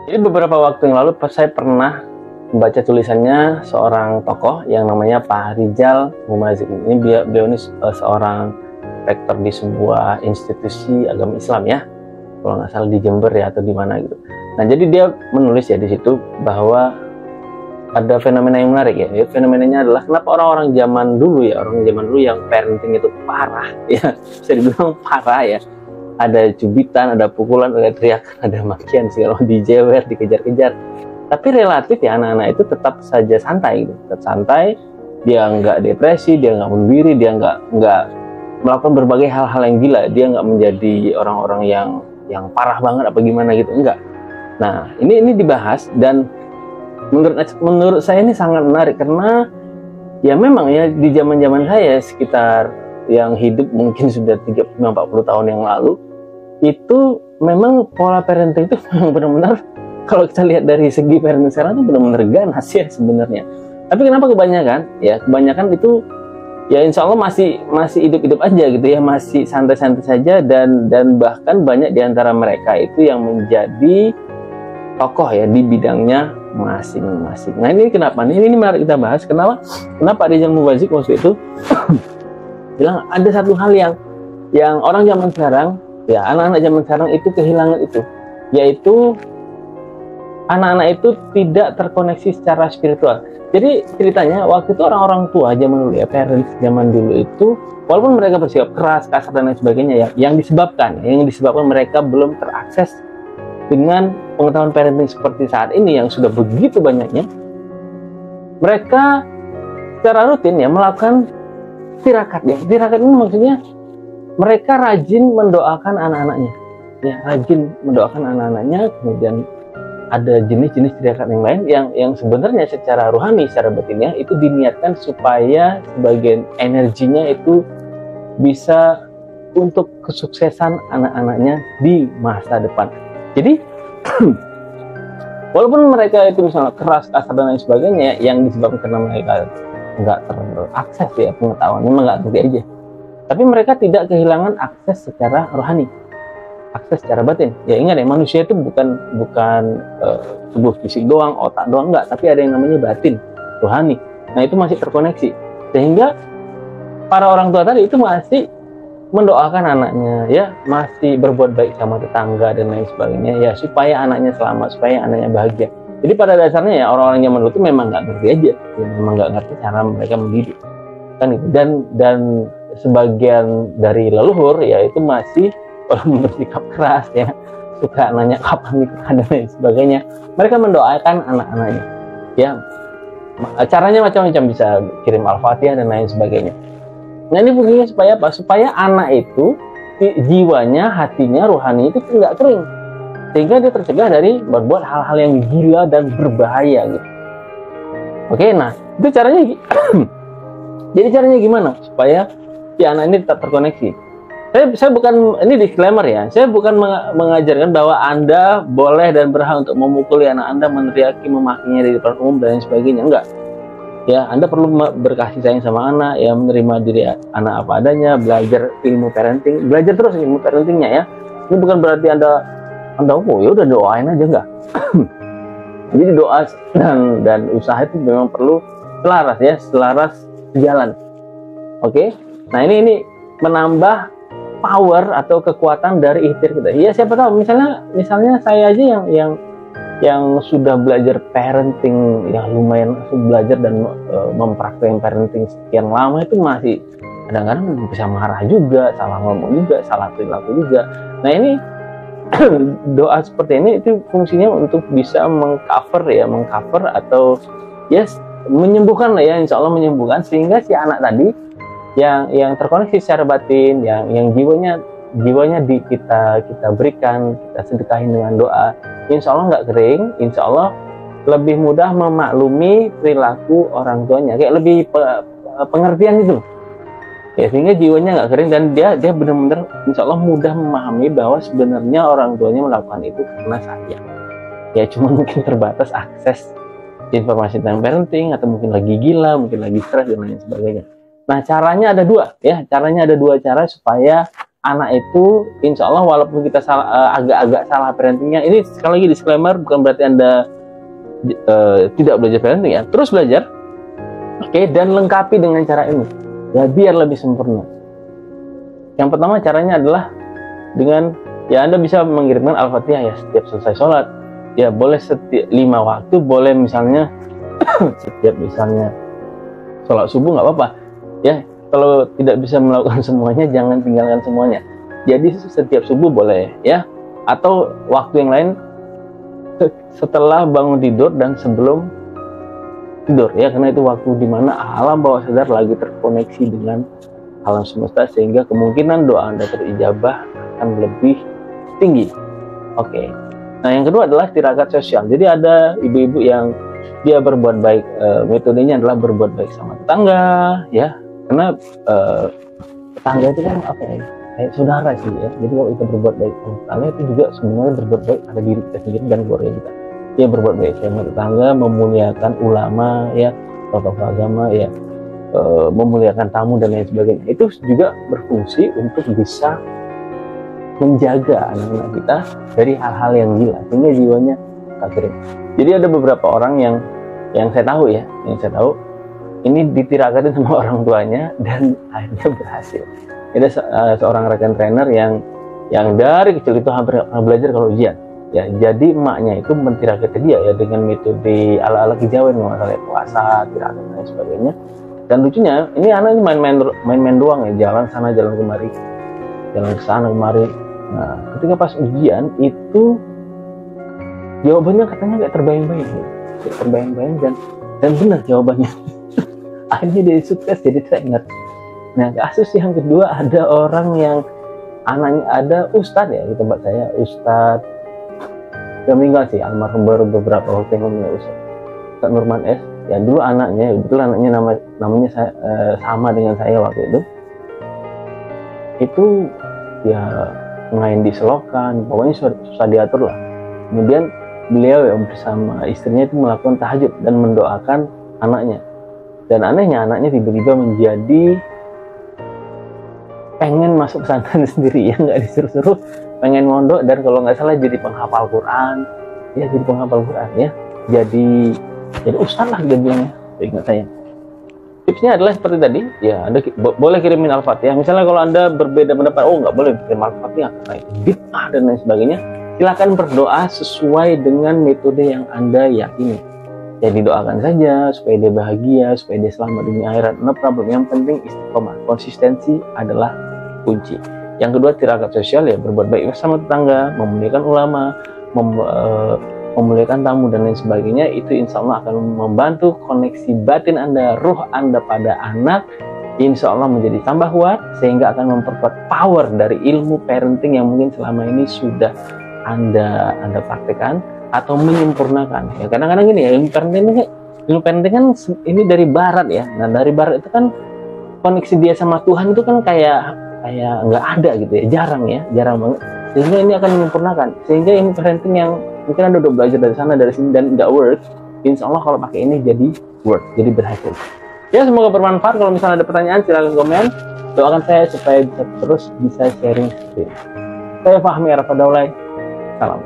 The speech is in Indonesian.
Jadi beberapa waktu yang lalu saya pernah membaca tulisannya seorang tokoh yang namanya Pak Rijal Mumazik. Ini beliau ini seorang rektor di sebuah institusi agama Islam ya, kalau nggak salah di Jember ya atau di mana gitu. Nah jadi dia menulis ya di situ bahwa ada fenomena yang menarik ya. Fenomenanya adalah kenapa orang-orang zaman dulu yang parenting itu parah ya, bisa dibilang parah ya. Ada cubitan, ada pukulan, ada teriakan, ada makian segala, dijewer, dikejar-kejar. Tapi relatif ya anak-anak itu tetap saja santai gitu, tetap santai. Dia nggak depresi, dia nggak bunuh diri, dia nggak melakukan berbagai hal-hal yang gila. Dia nggak menjadi orang-orang yang parah banget apa gimana gitu, enggak. Nah ini dibahas dan menurut saya ini sangat menarik karena ya memang ya di zaman-zaman saya sekitar yang hidup mungkin sudah 30-40 tahun yang lalu, itu memang pola parenting itu memang benar-benar kalau kita lihat dari segi parenting sekarang itu benar-benar ganas ya sebenarnya. Tapi kenapa kebanyakan? Ya kebanyakan itu ya insya Allah masih hidup-hidup aja gitu ya, masih santai-santai saja dan bahkan banyak di antara mereka itu yang menjadi tokoh ya di bidangnya masing-masing. Nah ini kenapa? Ini menarik kita bahas. Kenapa Rijal Mumazik waktu itu bilang ada satu hal yang orang zaman sekarang ya, anak-anak zaman sekarang itu kehilangan itu, yaitu anak-anak itu tidak terkoneksi secara spiritual. Jadi ceritanya waktu itu orang-orang tua zaman dulu ya, parents zaman dulu itu walaupun mereka bersikap keras, kasar dan lain sebagainya ya, yang disebabkan mereka belum terakses dengan pengetahuan parenting seperti saat ini yang sudah begitu banyaknya. Mereka secara rutin ya melakukan tirakat ya. Tirakat ini maksudnya mereka rajin mendoakan anak-anaknya ya, rajin mendoakan anak-anaknya. Kemudian ada jenis-jenis tirakat yang lain yang sebenarnya secara rohani, secara batinnya itu diniatkan supaya sebagian energinya itu bisa untuk kesuksesan anak-anaknya di masa depan. Jadi walaupun mereka itu misalnya keras, kasar dan lain sebagainya yang disebabkan karena mereka nggak terakses ya pengetahuan, memang nggak ngerti aja. Tapi mereka tidak kehilangan akses secara rohani, akses secara batin. Ya ingat ya, manusia itu bukan tubuh fisik doang, otak doang, enggak. Tapi ada yang namanya batin, rohani. Nah itu masih terkoneksi. Sehingga para orang tua tadi itu masih mendoakan anaknya ya, masih berbuat baik sama tetangga dan lain sebagainya ya, supaya anaknya selamat, supaya anaknya bahagia. Jadi pada dasarnya ya orang-orang zaman dulu itu memang nggak ngerti aja ya, memang nggak ngerti cara mereka mendidik kan gitu. Dan sebagian dari leluhur ya itu masih walaupun bersikap keras ya, suka nanya kapan nikah dan lain sebagainya, mereka mendoakan anak-anaknya ya. Caranya macam-macam, bisa kirim al-fatihah dan lain sebagainya. Nah ini fungsinya supaya apa? Supaya anak itu jiwanya, hatinya, rohani itu nggak kering, sehingga dia tercegah dari berbuat hal-hal yang gila dan berbahaya gitu. Oke, nah itu caranya. Jadi caranya gimana supaya si anak ini tetap terkoneksi? Saya bukan, ini disclaimer ya, saya bukan mengajarkan bahwa Anda boleh dan berhak untuk memukuli anak Anda, meneriaki, memakinya di depan umum dan lain sebagainya, enggak. Ya, Anda perlu berkasih sayang sama anak, ya menerima diri anak apa adanya, belajar ilmu parenting, belajar terus ilmu parentingnya ya. Ini bukan berarti Anda oh ya udah doain aja, enggak. Jadi doa dan usaha itu memang perlu selaras ya, selaras jalan. Oke. Nah, ini menambah power atau kekuatan dari ikhtiar kita. Ya siapa tahu misalnya saya aja yang sudah belajar parenting ya, lumayan belajar dan mempraktekkan parenting sekian lama, itu masih kadang-kadang bisa marah juga, salah ngomong juga, salah perilaku juga. Nah ini doa seperti ini itu fungsinya untuk bisa mengcover atau menyembuhkan lah ya, insya Allah menyembuhkan, sehingga si anak tadi yang terkoneksi secara batin, yang jiwanya kita berikan, kita sedekahin dengan doa, insya Allah nggak kering, insya Allah lebih mudah memaklumi perilaku orang tuanya, kayak lebih pengertian gitu ya, sehingga jiwanya nggak kering dan dia benar-benar insya Allah mudah memahami bahwa sebenarnya orang tuanya melakukan itu karena sayang ya, cuma mungkin terbatas akses informasi tentang parenting, atau mungkin lagi gila, mungkin lagi stres dan lain sebagainya. Nah caranya ada dua ya, cara supaya anak itu insya Allah walaupun kita agak-agak salah parentingnya, ini sekali lagi disclaimer, bukan berarti Anda tidak belajar parenting ya, terus belajar, oke, dan lengkapi dengan cara ini ya, biar lebih sempurna. Yang pertama caranya adalah dengan ya Anda bisa mengirimkan Al-Fatihah ya setiap selesai sholat ya, boleh setiap 5 waktu, boleh misalnya setiap misalnya sholat subuh nggak apa-apa ya. Kalau tidak bisa melakukan semuanya, jangan tinggalkan semuanya. Jadi setiap subuh boleh ya, atau waktu yang lain setelah bangun tidur dan sebelum tidur ya, karena itu waktu dimana alam bawah sadar lagi terkoneksi dengan alam semesta, sehingga kemungkinan doa Anda terijabah akan lebih tinggi. Oke. Nah, yang kedua adalah tirakat sosial. Jadi ada ibu-ibu yang dia berbuat baik, metodenya adalah berbuat baik sama tetangga ya, karena tetangga itu kan apa ya, kayak saudara sih ya. Jadi kalau kita berbuat baik sama tetangga itu juga sebenarnya berbuat baik pada diri kita sendiri dan keluarga kita. Dia berbuat baik sama tetangga, memuliakan ulama ya, tokoh agama ya, memuliakan tamu dan lain sebagainya. Itu juga berfungsi untuk bisa menjaga anak-anak kita dari hal-hal yang gila, sehingga jiwanya tak kering. Jadi ada beberapa orang yang saya tahu ya, ini ditirakatin sama orang tuanya dan akhirnya berhasil. Ada seorang rekan trainer yang dari kecil itu hampir belajar kalau ujian ya, jadi emaknya itu mentirakati dia ya dengan metode ala-ala kejawen, masalah puasa, tirakat dan sebagainya. Dan lucunya ini anak main-main doang ya, jalan sana jalan kemari, jalan ke sana kemari. Nah, ketika pas ujian itu jawabannya katanya nggak terbayang-bayang, dan benar jawabannya. Akhirnya dia sukses jadi trainer. Nah, kasus yang kedua ada orang yang anaknya, ada ustadz ya di tempat saya, ustadz yang meninggal sih, almarhum, baru beberapa waktu yang lalu, Ustadz Nurman S. Ya dulu anaknya, betul anaknya namanya sama dengan saya waktu itu ya main di selokan, pokoknya susah diatur lah. Kemudian beliau ya bersama istrinya itu melakukan tahajud dan mendoakan anaknya. Dan anehnya anaknya tiba-tiba menjadi pengen masuk pesantren sendiri ya, nggak disuruh-suruh, pengen mondok, dan kalau nggak salah jadi penghafal Quran ya, jadi ustaz lah dia bilangnya, ingat saya. Tipsnya adalah seperti tadi ya, Anda boleh kirimin Al-Fatihah. Misalnya kalau Anda berbeda pendapat, nggak boleh kirim Al-Fatihah karena itu bid'ah dan lain sebagainya, silakan berdoa sesuai dengan metode yang Anda yakini. Ya didoakan saja supaya dia bahagia, supaya dia selamat dunia akhirat, no problem. Yang penting istiqomah, konsistensi adalah kunci. Yang kedua tirakat sosial ya, berbuat baik sama tetangga, memuliakan ulama, memuliakan tamu dan lain sebagainya. Itu insya Allah akan membantu koneksi batin Anda, ruh Anda pada anak, insya Allah menjadi tambah kuat, sehingga akan memperkuat power dari ilmu parenting yang mungkin selama ini sudah Anda praktekkan atau menyempurnakan. Ya kadang-kadang gini ya, ilmu parenting kan ini dari barat ya. Nah dari barat itu kan koneksi dia sama Tuhan itu kan kayak nggak ada gitu ya, jarang banget. Sehingga ini akan menyempurnakan, sehingga ilmu parenting yang mungkin Anda udah belajar dari sana dari sini dan nggak work, insya Allah kalau pakai ini jadi work, jadi berhasil. Ya semoga bermanfaat. Kalau misalnya ada pertanyaan silahkan komen, doakan saya supaya bisa terus sharing seperti ini. Saya Fahmi Arafadaulay, salam.